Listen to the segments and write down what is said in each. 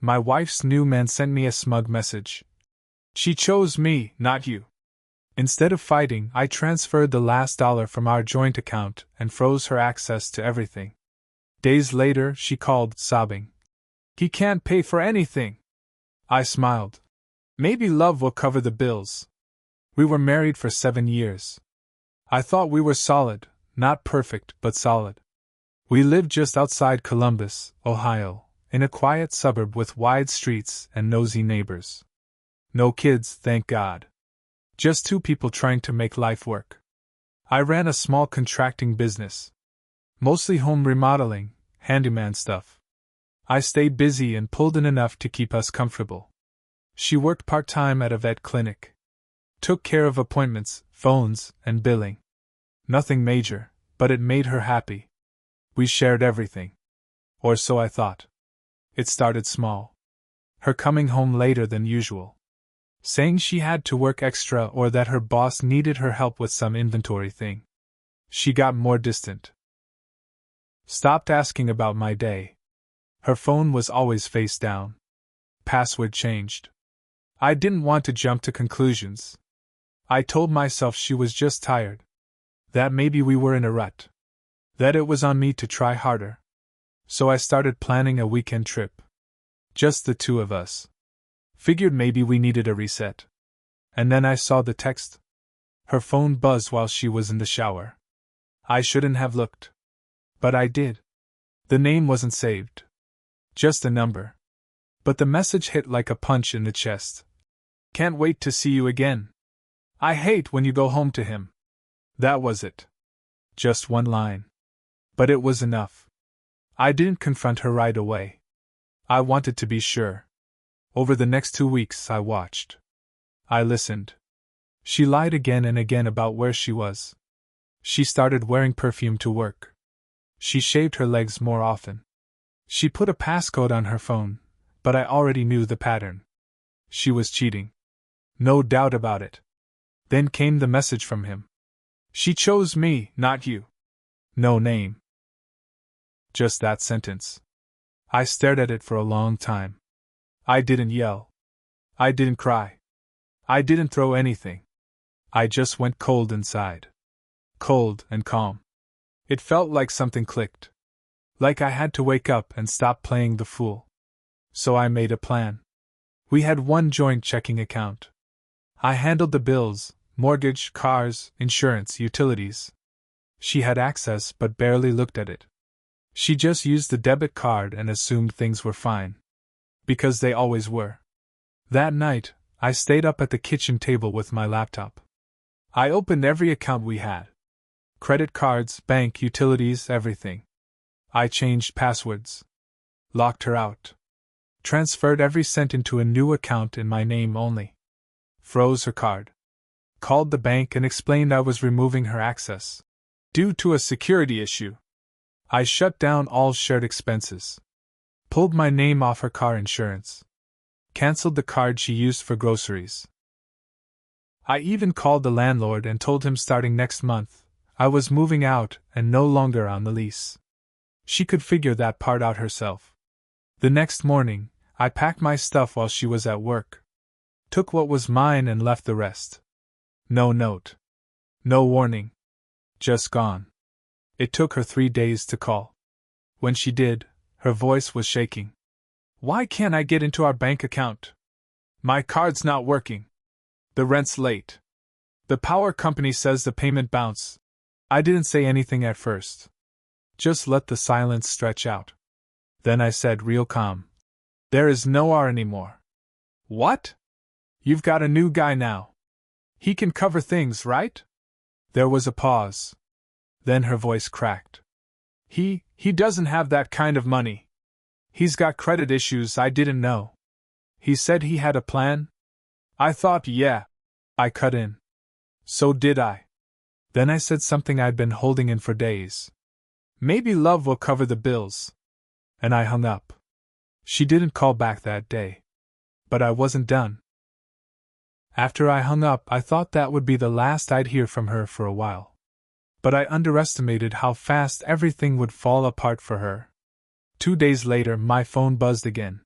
My wife's new man sent me a smug message. She chose me, not you. Instead of fighting, I transferred the last dollar from our joint account and froze her access to everything. Days later, she called, sobbing. He can't pay for anything. I smiled. Maybe love will cover the bills. We were married for 7 years. I thought we were solid, not perfect, but solid. We lived just outside Columbus, Ohio, in a quiet suburb with wide streets and nosy neighbors. No kids, thank God. Just 2 people trying to make life work. I ran a small contracting business. Mostly home remodeling, handyman stuff. I stayed busy and pulled in enough to keep us comfortable. She worked part-time at a vet clinic. Took care of appointments, phones, and billing. Nothing major, but it made her happy. We shared everything. Or so I thought. It started small. Her coming home later than usual. Saying she had to work extra or that her boss needed her help with some inventory thing. She got more distant. Stopped asking about my day. Her phone was always face down. Password changed. I didn't want to jump to conclusions. I told myself she was just tired. That maybe we were in a rut. That it was on me to try harder. So I started planning a weekend trip. Just the 2 of us. Figured maybe we needed a reset. And then I saw the text. Her phone buzzed while she was in the shower. I shouldn't have looked. But I did. The name wasn't saved. Just a number. But the message hit like a punch in the chest. Can't wait to see you again. I hate when you go home to him. That was it. Just 1 line. But it was enough. I didn't confront her right away. I wanted to be sure. Over the next 2 weeks, I watched. I listened. She lied again and again about where she was. She started wearing perfume to work. She shaved her legs more often. She put a passcode on her phone, but I already knew the pattern. She was cheating. No doubt about it. Then came the message from him. She chose me, not you. No name. Just that sentence. I stared at it for a long time. I didn't yell. I didn't cry. I didn't throw anything. I just went cold inside. Cold and calm. It felt like something clicked. Like I had to wake up and stop playing the fool. So I made a plan. We had one joint checking account. I handled the bills, mortgage, cars, insurance, utilities. She had access but barely looked at it. She just used the debit card and assumed things were fine. Because they always were. That night, I stayed up at the kitchen table with my laptop. I opened every account we had. Credit cards, bank, utilities, everything. I changed passwords. Locked her out. Transferred every cent into a new account in my name only. Froze her card. Called the bank and explained I was removing her access. Due to a security issue. I shut down all shared expenses. Pulled my name off her car insurance. Cancelled the card she used for groceries. I even called the landlord and told him starting next month, I was moving out and no longer on the lease. She could figure that part out herself. The next morning, I packed my stuff while she was at work. Took what was mine and left the rest. No note. No warning. Just gone. It took her 3 days to call. When she did, her voice was shaking. Why can't I get into our bank account? My card's not working. The rent's late. The power company says the payment bounced. I didn't say anything at first. Just let the silence stretch out. Then I said real calm. There is no R anymore. What? You've got a new guy now. He can cover things, right? There was a pause. Then her voice cracked. He doesn't have that kind of money. He's got credit issues I didn't know. He said he had a plan? I thought, yeah. I cut in. So did I. Then I said something I'd been holding in for days. Maybe love will cover the bills. And I hung up. She didn't call back that day. But I wasn't done. After I hung up, I thought that would be the last I'd hear from her for a while. But I underestimated how fast everything would fall apart for her. 2 days later, my phone buzzed again.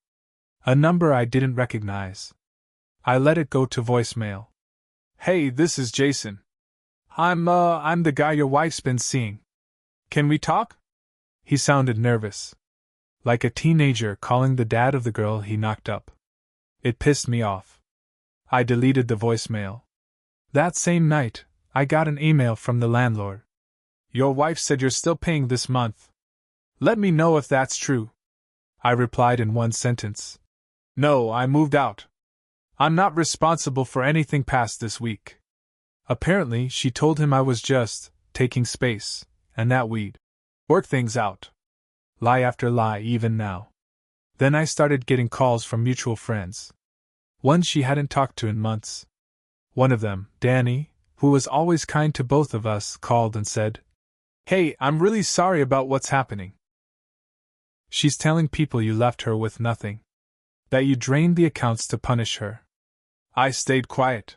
A number I didn't recognize. I let it go to voicemail. Hey, this is Jason. I'm the guy your wife's been seeing. Can we talk? He sounded nervous. Like a teenager calling the dad of the girl he knocked up. It pissed me off. I deleted the voicemail. That same night, I got an email from the landlord. Your wife said you're still paying this month. Let me know if that's true. I replied in one sentence. No, I moved out. I'm not responsible for anything past this week. Apparently, she told him I was just taking space, and that we'd work things out. Lie after lie, even now. Then I started getting calls from mutual friends. One she hadn't talked to in months. One of them, Danny, who was always kind to both of us, called and said, Hey, I'm really sorry about what's happening. She's telling people you left her with nothing. That you drained the accounts to punish her. I stayed quiet.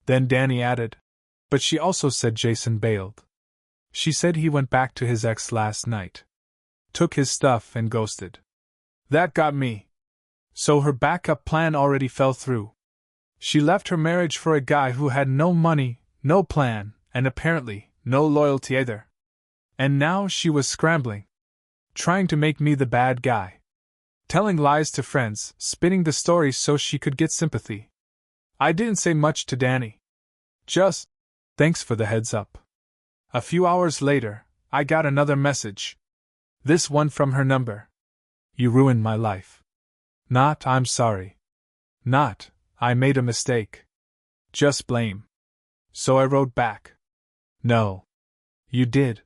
Then Danny added, But she also said Jason bailed. She said he went back to his ex last night. Took his stuff and ghosted. That got me. So her backup plan already fell through. She left her marriage for a guy who had no money, no plan, and apparently no loyalty either. And now she was scrambling. Trying to make me the bad guy. Telling lies to friends, spinning the story so she could get sympathy. I didn't say much to Danny. Just, thanks for the heads up. A few hours later, I got another message. This one from her number. You ruined my life. Not, I'm sorry. Not, I made a mistake. Just blame. So I wrote back. No. You did.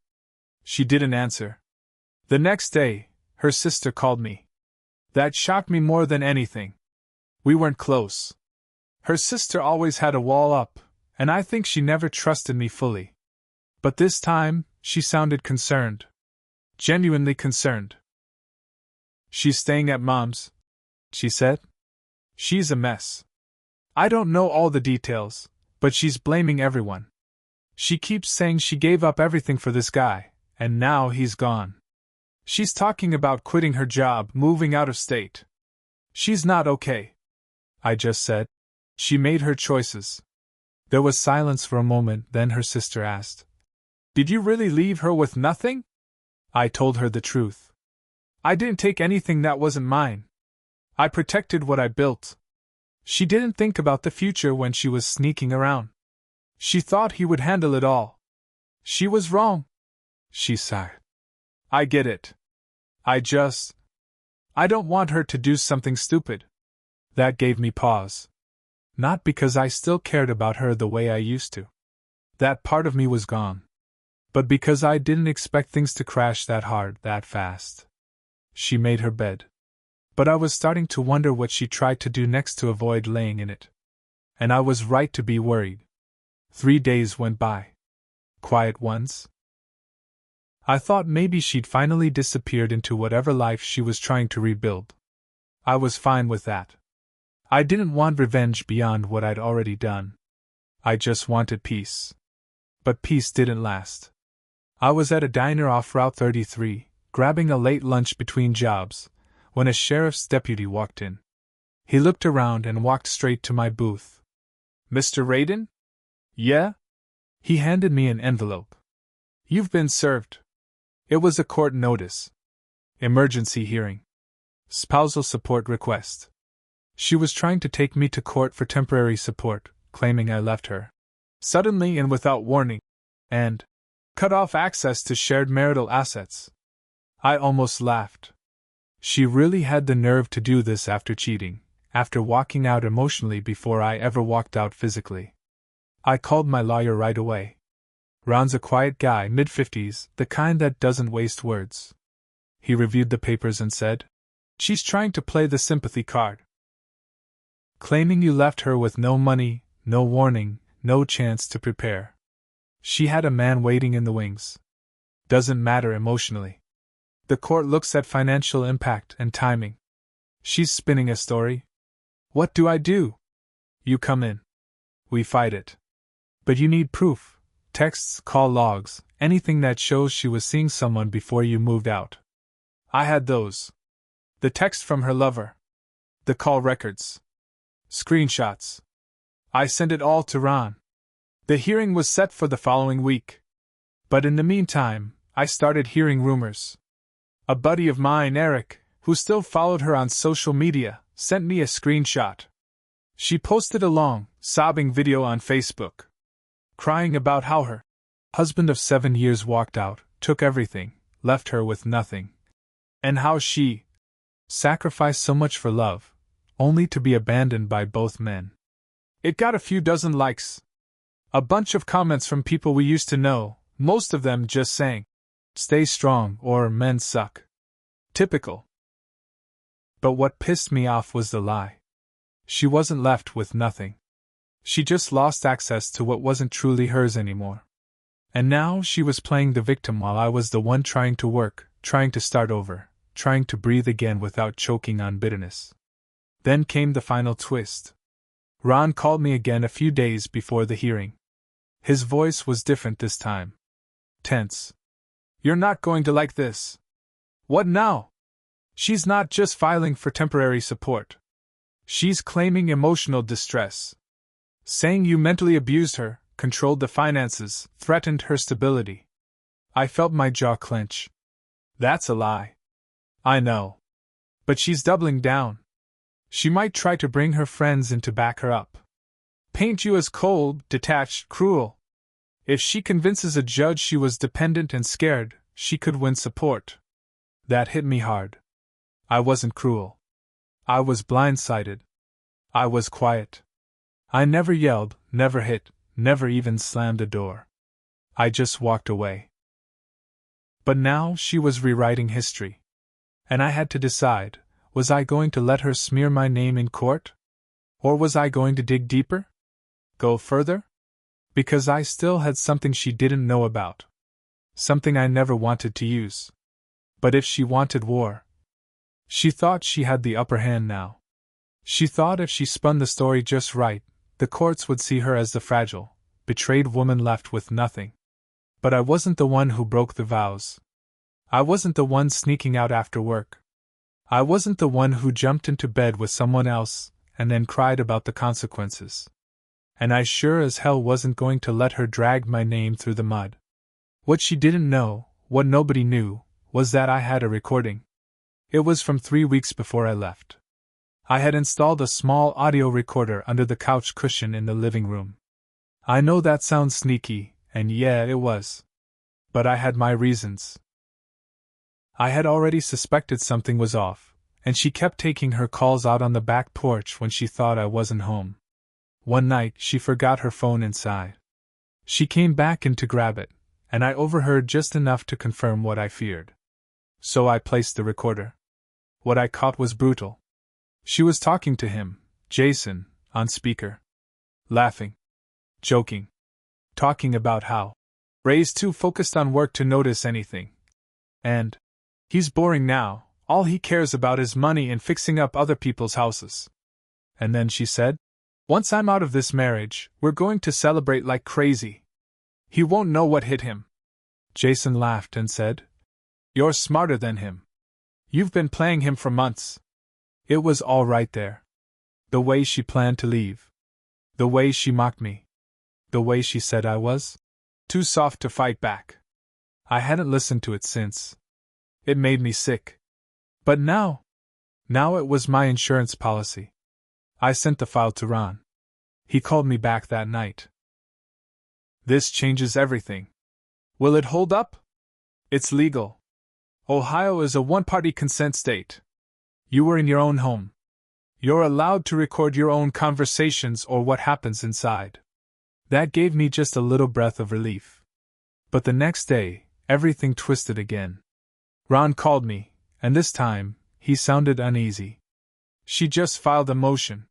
She didn't answer. The next day, her sister called me. That shocked me more than anything. We weren't close. Her sister always had a wall up, and I think she never trusted me fully. But this time, she sounded concerned. Genuinely concerned. She's staying at Mom's, she said. She's a mess. I don't know all the details, but she's blaming everyone. She keeps saying she gave up everything for this guy, and now he's gone. She's talking about quitting her job, moving out of state. She's not okay. I just said. She made her choices. There was silence for a moment, then her sister asked, Did you really leave her with nothing? I told her the truth. I didn't take anything that wasn't mine. I protected what I built. She didn't think about the future when she was sneaking around. She thought he would handle it all. She was wrong. She sighed. I get it. I don't want her to do something stupid. That gave me pause. Not because I still cared about her the way I used to. That part of me was gone. But because I didn't expect things to crash that hard, that fast. She made her bed. But I was starting to wonder what she tried to do next to avoid laying in it. And I was right to be worried. 3 days went by. Quiet ones. I thought maybe she'd finally disappeared into whatever life she was trying to rebuild. I was fine with that. I didn't want revenge beyond what I'd already done. I just wanted peace. But peace didn't last. I was at a diner off Route 33, grabbing a late lunch between jobs, when a sheriff's deputy walked in. He looked around and walked straight to my booth. Mr. Radin? Yeah? He handed me an envelope. You've been served. It was a court notice. Emergency hearing. Spousal support request. She was trying to take me to court for temporary support, claiming I left her suddenly and without warning, and cut off access to shared marital assets. I almost laughed. She really had the nerve to do this after cheating, after walking out emotionally before I ever walked out physically. I called my lawyer right away. Ron's a quiet guy, mid-50s, the kind that doesn't waste words. He reviewed the papers and said, She's trying to play the sympathy card. Claiming you left her with no money, no warning, no chance to prepare. She had a man waiting in the wings. Doesn't matter emotionally. The court looks at financial impact and timing. She's spinning a story. What do I do? You come in. We fight it. But you need proof. Texts, call logs, anything that shows she was seeing someone before you moved out. I had those. The text from her lover. the call records. Screenshots. I sent it all to Ron. The hearing was set for the following week. But in the meantime, I started hearing rumors. A buddy of mine, Eric, who still followed her on social media, sent me a screenshot. She posted a long, sobbing video on Facebook, crying about how her husband of 7 years walked out, took everything, left her with nothing, and how she sacrificed so much for love, only to be abandoned by both men. It got a few dozen likes. A bunch of comments from people we used to know, most of them just saying, "Stay strong" or "Men suck." Typical. But what pissed me off was the lie. She wasn't left with nothing. She just lost access to what wasn't truly hers anymore. And now she was playing the victim while I was the one trying to work, trying to start over, trying to breathe again without choking on bitterness. Then came the final twist. Ron called me again a few days before the hearing. His voice was different this time. Tense. "You're not going to like this." "What now?" "She's not just filing for temporary support. She's claiming emotional distress. Saying you mentally abused her, controlled the finances, threatened her stability." I felt my jaw clench. That's a lie. I know. But she's doubling down. She might try to bring her friends in to back her up. Paint you as cold, detached, cruel. If she convinces a judge she was dependent and scared, she could win support. That hit me hard. I wasn't cruel. I was blindsided. I was quiet. I never yelled, never hit, never even slammed a door. I just walked away. But now she was rewriting history. And I had to decide, was I going to let her smear my name in court? Or was I going to dig deeper? Go further? Because I still had something she didn't know about. Something I never wanted to use. But if she wanted war, she thought she had the upper hand now. She thought if she spun the story just right, the courts would see her as the fragile, betrayed woman left with nothing. But I wasn't the one who broke the vows. I wasn't the one sneaking out after work. I wasn't the one who jumped into bed with someone else and then cried about the consequences. And I sure as hell wasn't going to let her drag my name through the mud. What she didn't know, what nobody knew, was that I had a recording. It was from 3 weeks before I left. I had installed a small audio recorder under the couch cushion in the living room. I know that sounds sneaky, and yeah, it was. But I had my reasons. I had already suspected something was off, and she kept taking her calls out on the back porch when she thought I wasn't home. One night, she forgot her phone inside. She came back in to grab it, and I overheard just enough to confirm what I feared. So I placed the recorder. What I caught was brutal. She was talking to him, Jason, on speaker. Laughing. Joking. Talking about how Ray's too focused on work to notice anything. And he's boring now, all he cares about is money and fixing up other people's houses. And then she said, "Once I'm out of this marriage, we're going to celebrate like crazy. He won't know what hit him." Jason laughed and said, "You're smarter than him. You've been playing him for months." It was all right there. The way she planned to leave. The way she mocked me. The way she said I was too soft to fight back. I hadn't listened to it since. It made me sick. But now it was my insurance policy. I sent the file to Ron. He called me back that night. "This changes everything. Will it hold up?" "It's legal. Ohio is a one-party consent state. You were in your own home. You're allowed to record your own conversations or what happens inside." That gave me just a little breath of relief. But the next day, everything twisted again. Ron called me, and this time, he sounded uneasy. "She just filed a motion.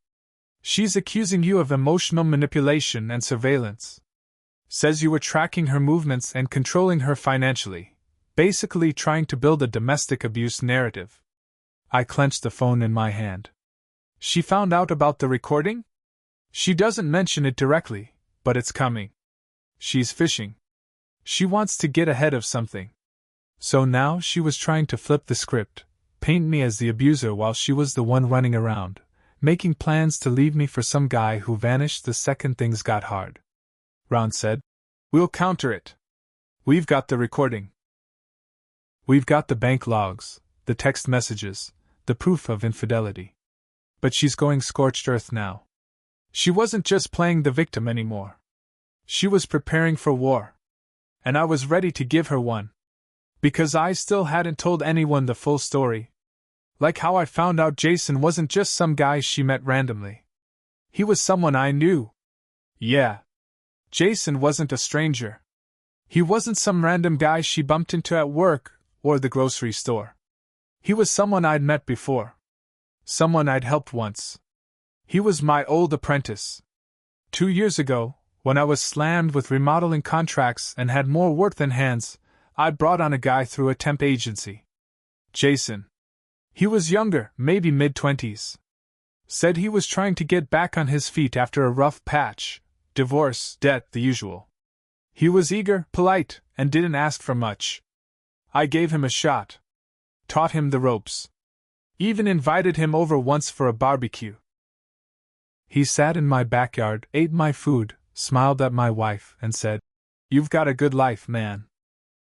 She's accusing you of emotional manipulation and surveillance. Says you were tracking her movements and controlling her financially, basically trying to build a domestic abuse narrative." I clenched the phone in my hand. "She found out about the recording?" "She doesn't mention it directly, but it's coming. She's fishing. She wants to get ahead of something." So now she was trying to flip the script, paint me as the abuser while she was the one running around, making plans to leave me for some guy who vanished the second things got hard. Ron said, "We'll counter it. We've got the recording. We've got the bank logs, the text messages, the proof of infidelity. But she's going scorched earth now. She wasn't just playing the victim anymore. She was preparing for war. And I was ready to give her one. Because I still hadn't told anyone the full story. Like how I found out Jason wasn't just some guy she met randomly. He was someone I knew. Yeah. Jason wasn't a stranger. He wasn't some random guy she bumped into at work or the grocery store. He was someone I'd met before. Someone I'd helped once. He was my old apprentice. 2 years ago, when I was slammed with remodeling contracts and had more work than hands, I brought on a guy through a temp agency. Jason. He was younger, maybe mid-20s. Said he was trying to get back on his feet after a rough patch, divorce, debt, the usual. He was eager, polite, and didn't ask for much. I gave him a shot. Taught him the ropes. Even invited him over once for a barbecue. He sat in my backyard, ate my food, smiled at my wife, and said, "You've got a good life, man."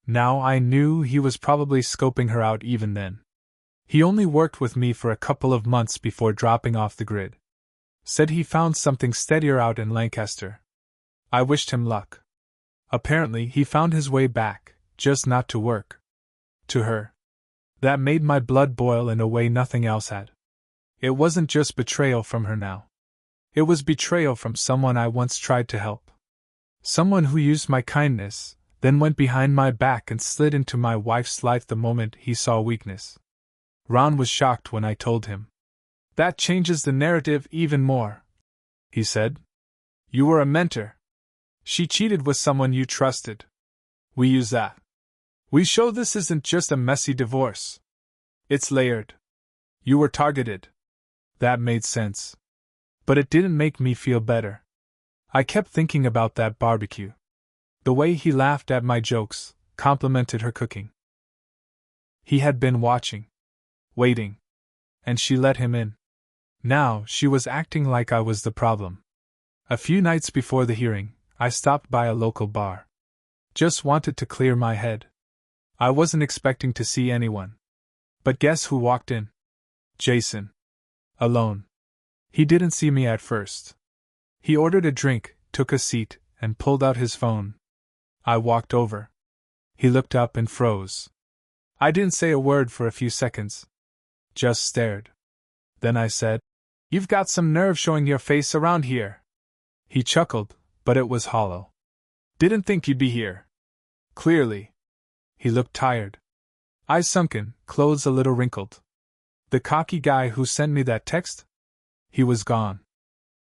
Now I knew he was probably scoping her out even then. He only worked with me for a couple of months before dropping off the grid. Said he found something steadier out in Lancaster. I wished him luck. Apparently he found his way back, just not to work. To her. That made my blood boil in a way nothing else had. It wasn't just betrayal from her now. It was betrayal from someone I once tried to help. Someone who used my kindness, then went behind my back and slid into my wife's life the moment he saw weakness. Ron was shocked when I told him. "That changes the narrative even more," he said. "You were a mentor. She cheated with someone you trusted. We use that. We show this isn't just a messy divorce. It's layered. You were targeted." That made sense. But it didn't make me feel better. I kept thinking about that barbecue. The way he laughed at my jokes, complimented her cooking. He had been watching. Waiting. And she let him in. Now she was acting like I was the problem. A few nights before the hearing, I stopped by a local bar. Just wanted to clear my head. I wasn't expecting to see anyone. But guess who walked in? Jason. Alone. He didn't see me at first. He ordered a drink, took a seat, and pulled out his phone. I walked over. He looked up and froze. I didn't say a word for a few seconds. Just stared. Then I said, "You've got some nerve showing your face around here." He chuckled, but it was hollow. "Didn't think you'd be here." Clearly. He looked tired. Eyes sunken, clothes a little wrinkled. The cocky guy who sent me that text? He was gone.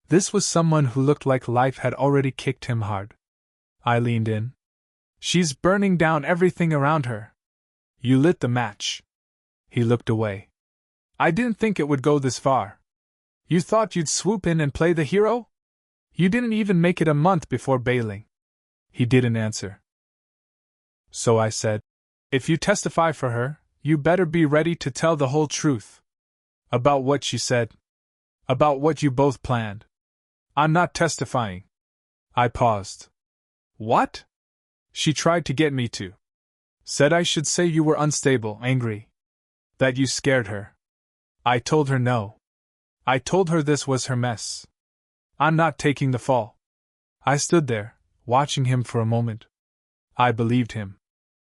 This was someone who looked like life had already kicked him hard. I leaned in. "She's burning down everything around her. You lit the match." He looked away. "I didn't think it would go this far. You thought you'd swoop in and play the hero? You didn't even make it a month before bailing." He didn't answer. So I said, "If you testify for her, you better be ready to tell the whole truth. About what she said. About what you both planned." "I'm not testifying." I paused. "What?" "She tried to get me to. Said I should say you were unstable, angry. That you scared her. I told her no. I told her this was her mess. I'm not taking the fall." I stood there, watching him for a moment. I believed him.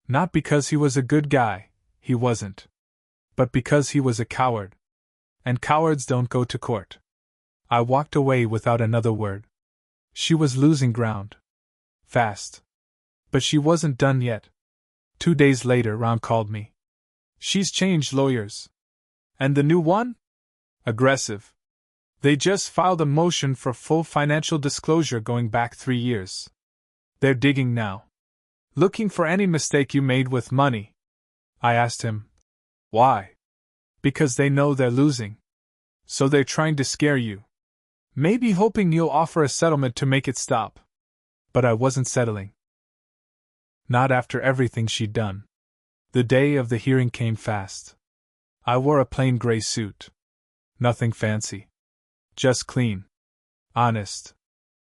Not because he was a good guy, he wasn't. But because he was a coward. And cowards don't go to court. I walked away without another word. She was losing ground. Fast. But she wasn't done yet. 2 days later, Ron called me. "She's changed lawyers." "And the new one?" "Aggressive. They just filed a motion for full financial disclosure going back 3 years. They're digging now. Looking for any mistake you made with money." I asked him, "Why?" "Because they know they're losing. So they're trying to scare you. Maybe hoping you'll offer a settlement to make it stop." But I wasn't settling. Not after everything she'd done. The day of the hearing came fast. I wore a plain gray suit. Nothing fancy. Just clean. Honest.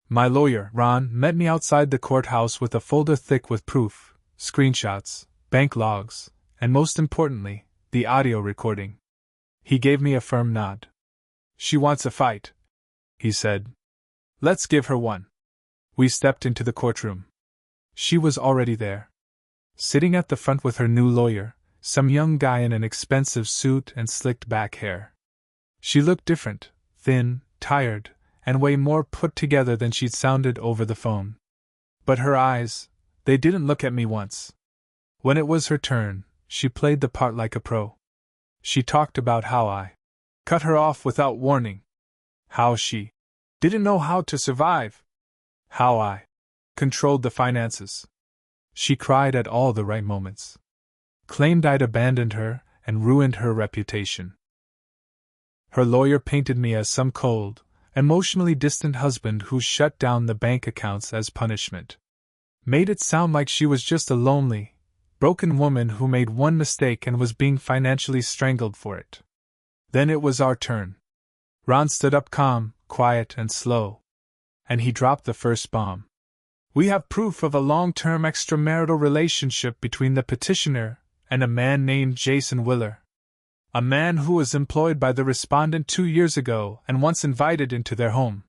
My lawyer, Ron, met me outside the courthouse with a folder thick with proof, screenshots, bank logs, and most importantly, the audio recording. He gave me a firm nod. She wants a fight, he said. Let's give her one. We stepped into the courtroom. She was already there. Sitting at the front with her new lawyer, some young guy in an expensive suit and slicked back hair. She looked different, thin, tired, and way more put together than she'd sounded over the phone. But her eyes, they didn't look at me once. When it was her turn, she played the part like a pro. She talked about how I cut her off without warning. How she didn't know how to survive. How I controlled the finances. She cried at all the right moments. Claimed I'd abandoned her and ruined her reputation. Her lawyer painted me as some cold, emotionally distant husband who shut down the bank accounts as punishment. Made it sound like she was just a lonely, broken woman who made one mistake and was being financially strangled for it. Then it was our turn. Ron stood up calm, quiet, and slow. And he dropped the first bomb. We have proof of a long-term extramarital relationship between the petitioner and a man named Jason Willer. A man who was employed by the respondent 2 years ago and once invited into their home.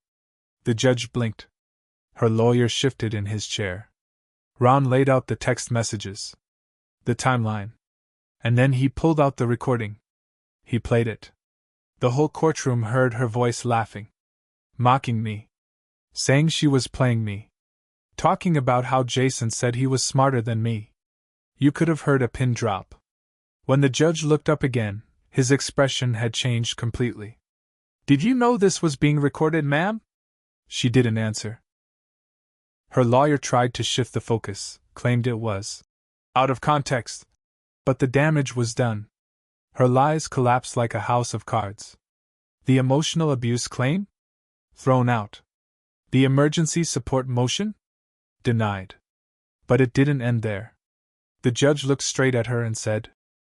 The judge blinked. Her lawyer shifted in his chair. Ron laid out the text messages. The timeline. And then he pulled out the recording. He played it. The whole courtroom heard her voice laughing. Mocking me. Saying she was playing me. Talking about how Jason said he was smarter than me. You could have heard a pin drop. When the judge looked up again, his expression had changed completely. Did you know this was being recorded, ma'am? She didn't answer. Her lawyer tried to shift the focus, claimed it was out of context. But the damage was done. Her lies collapsed like a house of cards. The emotional abuse claim? Thrown out. The emergency support motion? Denied. But it didn't end there. The judge looked straight at her and said,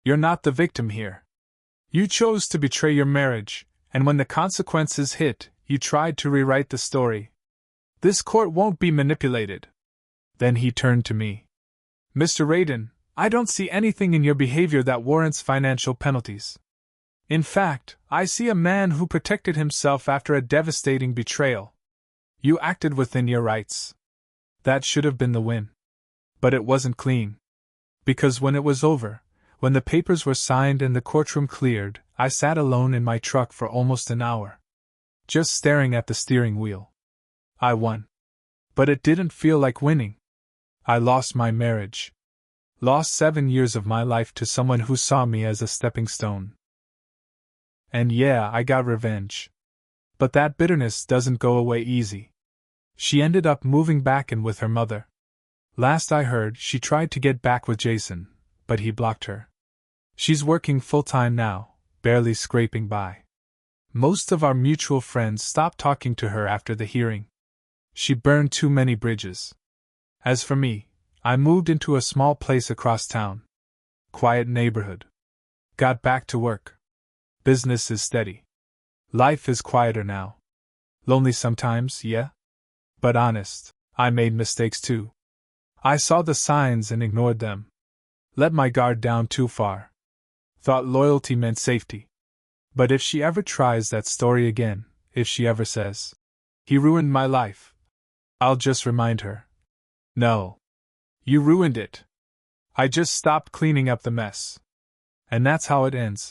You're not the victim here. You chose to betray your marriage, and when the consequences hit, you tried to rewrite the story. This court won't be manipulated. Then he turned to me. Mr. Radin, I don't see anything in your behavior that warrants financial penalties. In fact, I see a man who protected himself after a devastating betrayal. You acted within your rights. That should have been the win. But it wasn't clean. Because when it was over, when the papers were signed and the courtroom cleared, I sat alone in my truck for almost an hour. Just staring at the steering wheel. I won. But it didn't feel like winning. I lost my marriage. Lost 7 years of my life to someone who saw me as a stepping stone. And yeah, I got revenge. But that bitterness doesn't go away easy. She ended up moving back in with her mother. Last I heard, she tried to get back with Jason, but he blocked her. She's working full-time now, barely scraping by. Most of our mutual friends stopped talking to her after the hearing. She burned too many bridges. As for me, I moved into a small place across town. Quiet neighborhood. Got back to work. Business is steady. Life is quieter now. Lonely sometimes, yeah? But honest, I made mistakes too. I saw the signs and ignored them. Let my guard down too far. Thought loyalty meant safety. But if she ever tries that story again, if she ever says, "He ruined my life," I'll just remind her. No. You ruined it. I just stopped cleaning up the mess. And that's how it ends.